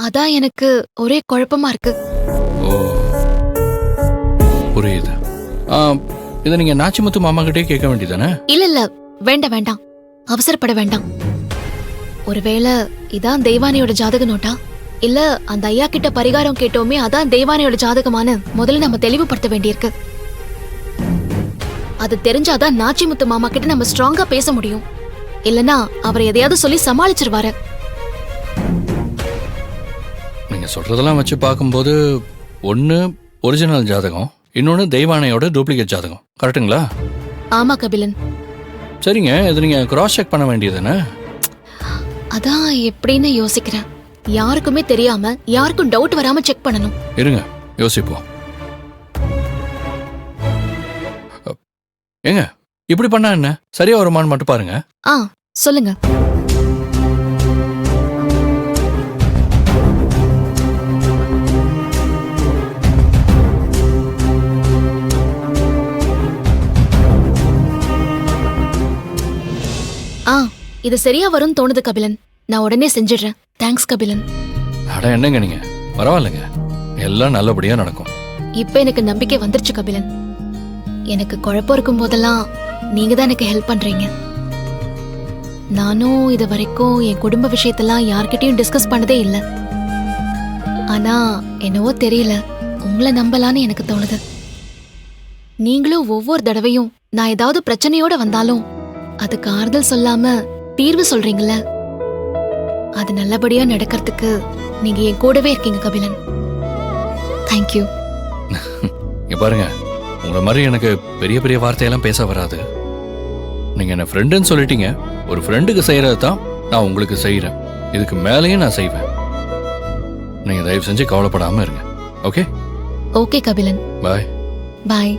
அதான் எனக்கு ஒரே குழப்பமா இருக்கு. ஓ, புரியுது. இதை நீங்க நாச்சிமுத்து மாமா கிட்டே கேட்க வேண்டியதானே? இல்ல இல்ல, வேண்டாம் வேண்டாம், அவசரப்பட வேண்டாம். ஒருவேளை இதான் தெய்வானியோட ஜாதக நோட்டா, இல்ல அந்த ஐயா கிட்ட பரிகாரம் கேட்டோமே அதான் தெய்வானியோட ஜாதகமான முதல்ல நம்ம தெளிவுபடுத்த வேண்டியிருக்கு. அது தெரிஞ்சாதான் நாச்சிமுத்து மாமா கிட்ட நம்ம ஸ்ட்ராங்கா பேச முடியும். இல்லனா அவர் எதையாவது சொல்லி சமாளிச்சிருவாரு. நீங்க சொல்றதெல்லாம் வச்சு பார்க்கும்போது ஒன்னு ஒரிஜினல் ஜாதகம், இன்னொன்னு தெய்வானையோட டூப்ளிகேட் ஜாதகம், கரெக்டுங்களா? ஆமா கபிலன். சரிங்க, இது நீங்க கிராஸ் செக் பண்ண வேண்டியதுதானே? அதான் எப்படின்னு யோசிக்கிறேன். யாருக்குமே தெரியாம யாருக்கும் டவுட் வராம செக் பண்ணணும். இருங்க யோசிப்போம். ஏங்க இப்படி பண்ணா என்ன, சரியா வருமானு மட்டும் பாருங்க. சொல்லுங்க. இது சரியா வரும்னு தோணுது கபிலன். நான் உடனே செஞ்சிடுறேன். தேங்க்ஸ் கபிலன். அட என்னங்க நீங்க, பரவாயில்லைங்க, எல்லாம் நல்லபடியா நடக்கும். இப்ப எனக்கு நம்பிக்கை வந்துருச்சு கபிலன். எனக்கு குழப்பம் இருக்கும் போதெல்லாம் நீங்க தான் எனக்கு ஹெல்ப் பண்றீங்க. நானும் இது வரைக்கும் என் குடும்ப விஷயத்தெல்லாம் யார்கிட்டயும் டிஸ்கஸ் பண்ணதே இல்ல. ஆனா என்னவோ தெரியல, உங்களை நம்பலான்னு எனக்கு தோணுது. நீங்களும் ஒவ்வொரு தடவையும் நான் ஏதாவது பிரச்சனையோட வந்தாலும் அதுக்கு ஆறுதல் சொல்லாம தீர்வு சொல்றீங்கல்ல, அது நல்லபடியா நடக்கிறதுக்கு நீங்க என் கூடவே இருக்கீங்க கபிலன். தேங்க்யூ. பாருங்க, உங்களை மாதிரி எனக்கு பெரிய பெரிய வார்த்தையெல்லாம் பேச வராது. நீங்க என்ன ஃப்ரெண்டுன்னு சொல்லிட்டீங்க. ஒரு ஃப்ரெண்டுக்கு செய்யறது தான் நான் உங்களுக்கு செய்யறேன். இதுக்கு மேலேயும் நான் செய்வேன். நீங்க தயவு செஞ்சு கவலைப்படாம இருங்க. ஓகே? ஓகே கபிலன். பாய். பாய்.